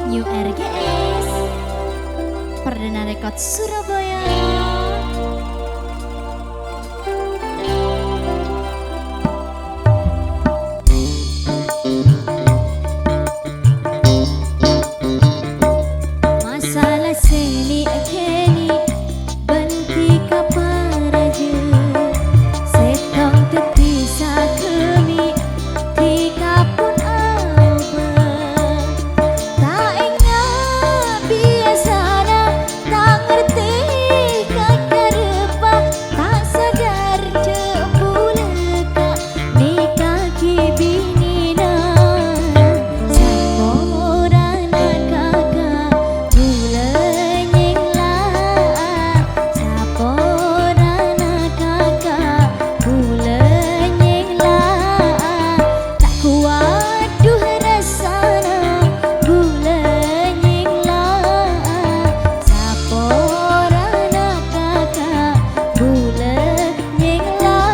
New RGS Perdana Rekod Surabaya. Masalah seni akeni banti kaparaja setong tetisa kemi tika pun aba tak ingat biasana tak ngerti kakak rupa tak sadar jebuleka ni kaki binina samorana kakak bulenying lah saporana kakak bulenying lah tak kuat duh rasana bulenying lah saporana kakak bulenying lah.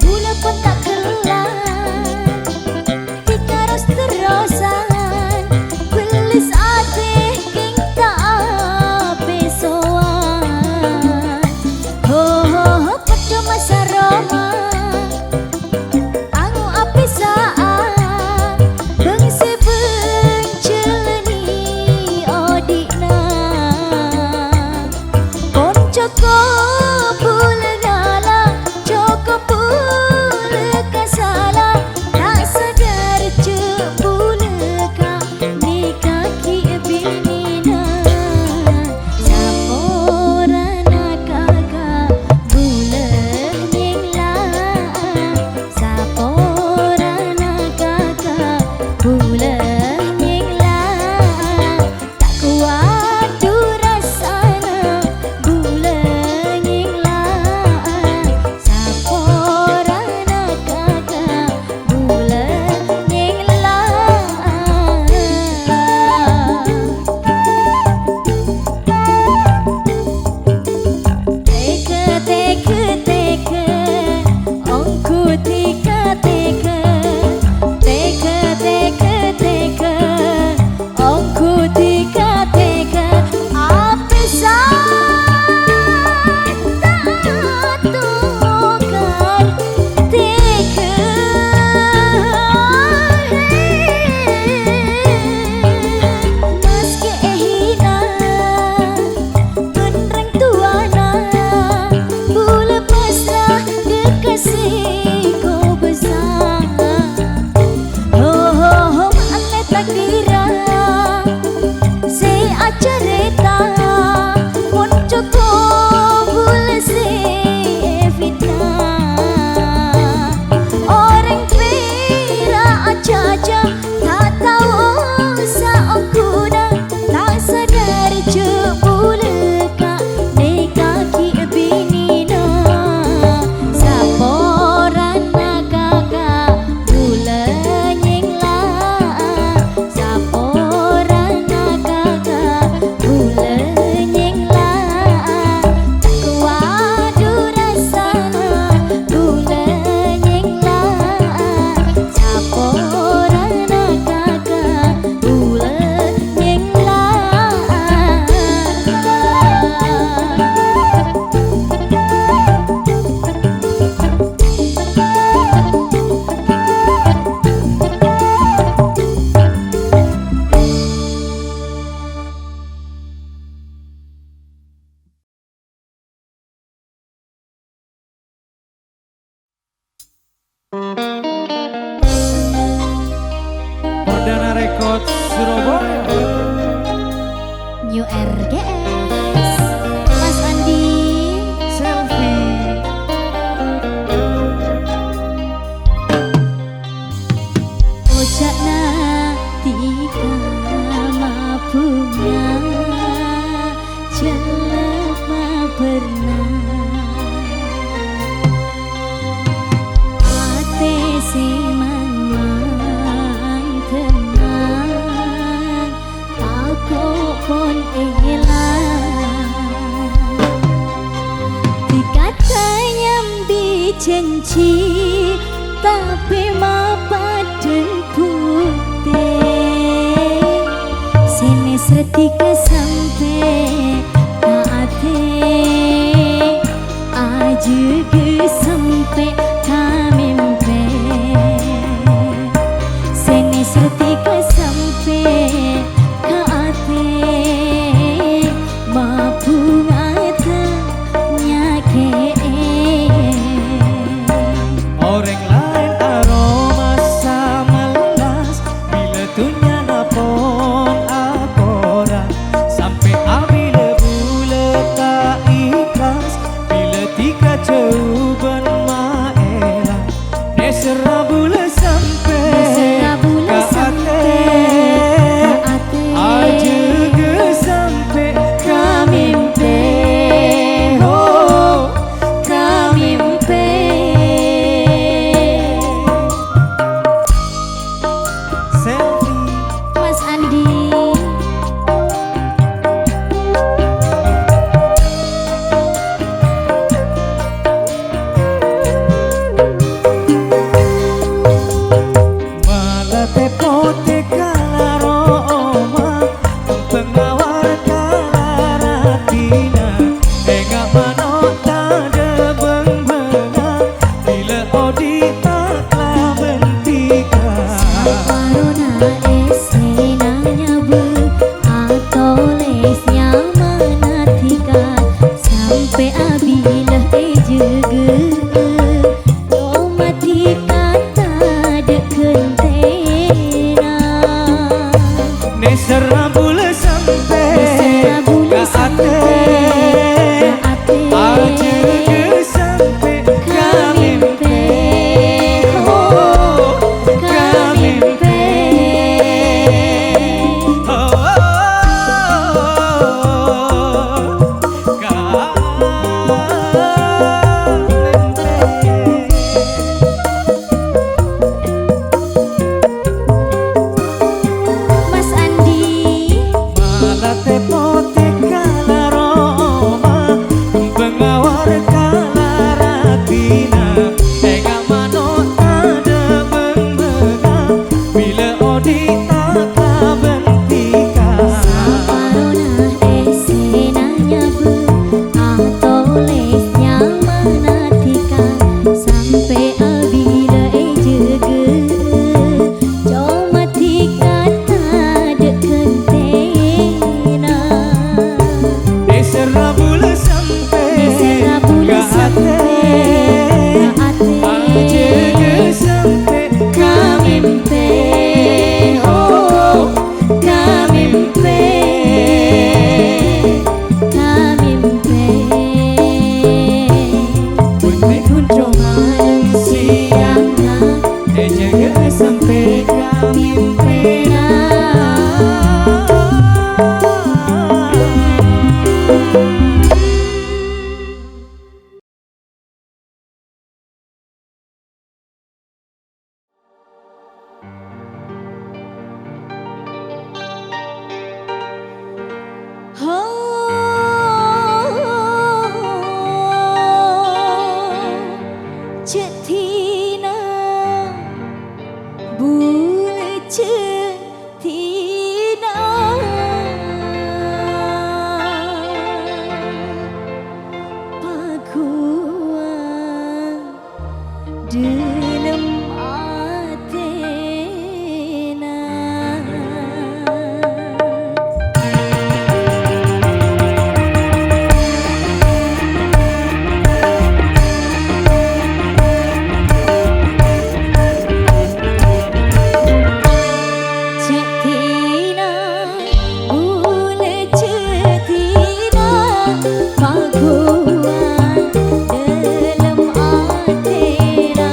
Bula pun tak kelar tika ros terosan kulis ate king tak besoan ho ho ho pada masa Roma angu api saat bengsi benceleni odikna pon cukup pula ngala cukup pula kasala tak sadar jebuleka ni kaki binina saporana kakak bulenying lah saporana kakak bulenying lah tak kuat du rasana bulenying lah saporana kakak bulenying lah. Teka teka teka ongku tika teka teka teka teka ongku tika teka api saat tak tukar teka meski ehina tunrang tuana bula pasrah dekasih kau besar ho ho ho maafkan takdira se acareta pun cukup bula se fitnah orang kira aja-aja tak tahu saokuna tak sadar jebuleka ni kaki binina saporana kakak bulenying lah saporana kakak bulenying lah tak kuat du rasana bulenying lah saporana kakak bulenying lah. Perdana Rekod Surabaya. New RGS Mas Andi Selfie. Ucap janji tapi mapaden putih sini setika sampai kaate aja ke sampai kamimpe sini setika sampai kaate mapungata nyake Orang lain aroma samelas bila tunya napon akora sampai abila bula tak ikhlas bila tika coban maela nesera bula sampai kaate aja ke sampai kamimpe oh kamimpe selfie Mas Andi malah tepote kalaroma pengawar kalaratina enggak manota de beng-benga bila odita klabentika Corona esenanya be atau lesnya manatika sampai abilah ejege domatika tak ada kentena nesera bula sampai Nesera bula ka ate sampai aja ke sampai kamimpe oh kamimpe Mas Andi malah tepote kalaroma pengawar kalaratina enggak manota de beng-benga bila odita klabentika Corona esenanya be atau lesnya manatika sampai abila ejege domatika tak ada kentena nesera bula sampai Nesera bula ka sampai ate ka ate aja ke sampai kamimpe oh kamimpe kamimpe Bunyi kunjung siangnya jaga sampai kamimpe Cik Tina Bule Cik Tina Pakuan dalam atena Cik Tina Bule Cik Tina Pakuan dalam atena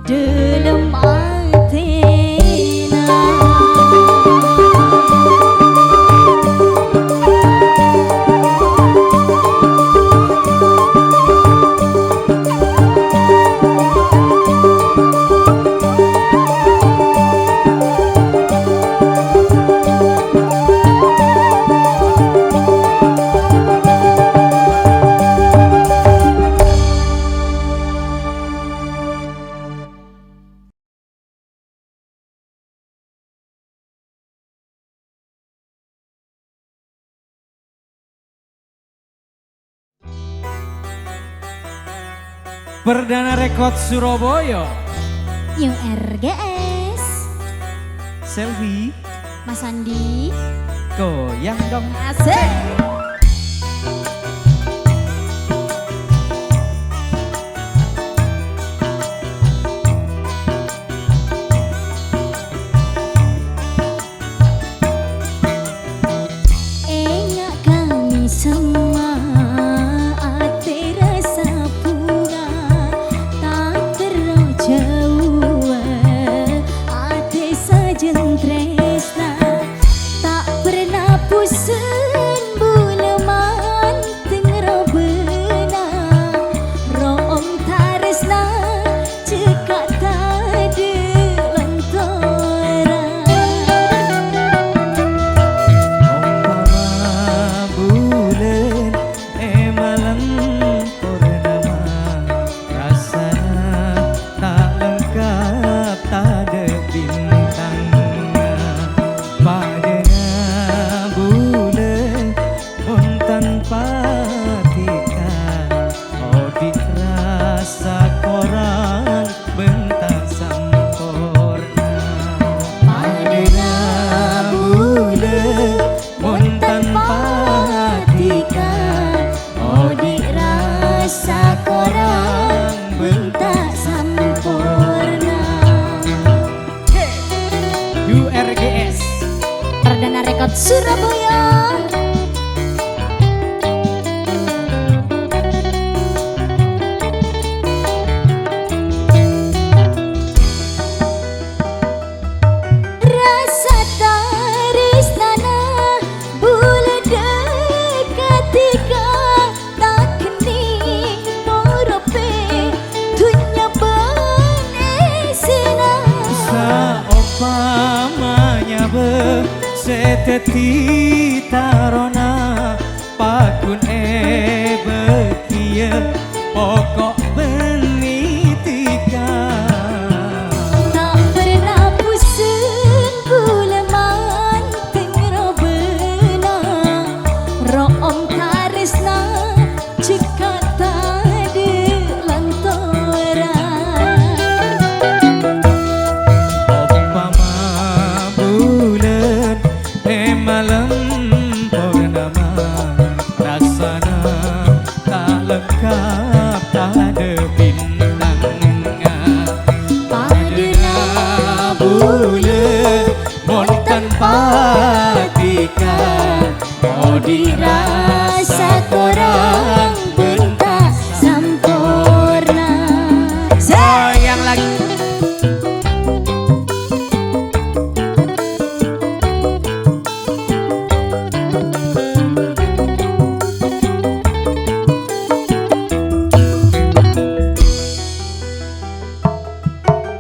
dalam hati. Perdana Rekod Surabaya. Yung RGS Selfie Mas Andi goyang dong. asik. Ingat kami semua hati rasa bunga tak terjauh hati sajen tresna tak pernah pusing buleman tengro bena room taresna cekak tadi lantaran Umpama bulan malam purnama, rasanya tak lengkap tak ada bintang. Padanya bulan pun tanpa tika, oh dirasa korang bentang sempurna. Padanya bulan pun tanpa tika, oh dirasa korang bentang sempurna. URGS. Perdana Rekod Surabaya. Rasa tarisnana bula dekat tiga tak kening morope dunia benesina. Saumpamanya seteti tarona pakun bekia pokok benitika. Tak pernah pusing buleman tengro bena room taresna cekak tadi lantaran Umpama bulan malam purnama, rasanya tak lengkap tak ada bintang. Padanya bulan mon tanpa tika, oh dirasa korang bentang sempurna. sayang lagi.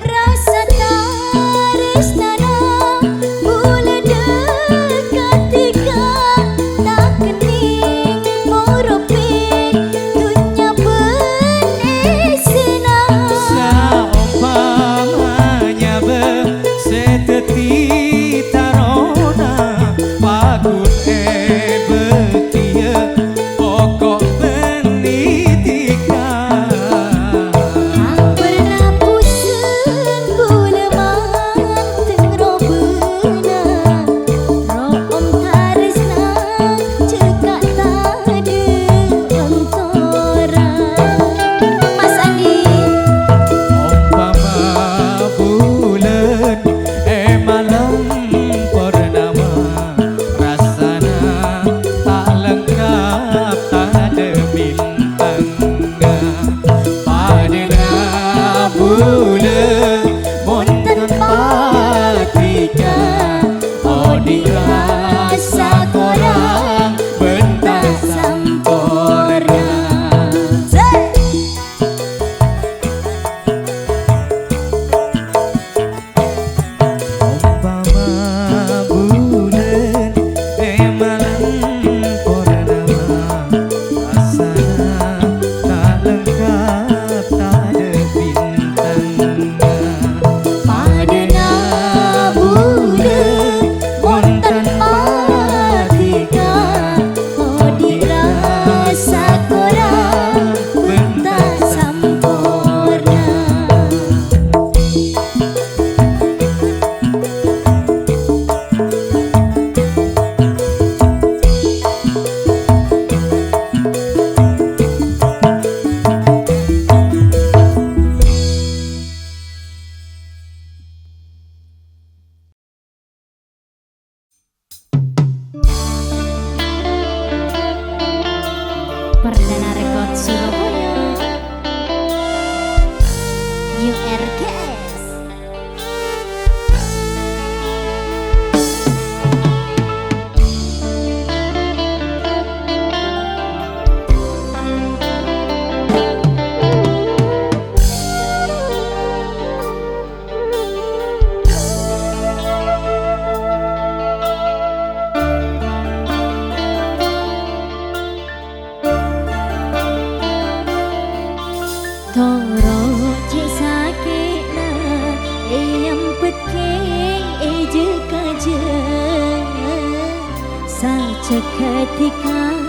Rasa taresnana bula dekat tiga tak kening morope dunia benesina. Saumpamanya seteti tarona pakun bekia pokok benitika. Tak pernah pusing buleman tengro bena room taresna cekak tadi lantaran. Mas Andi Umpama bulan malam purnama, rasanya tak lengkap tak ada bintang. Padanya bulan RKS. Toro cek sakit na yang peking je kaje saja ketika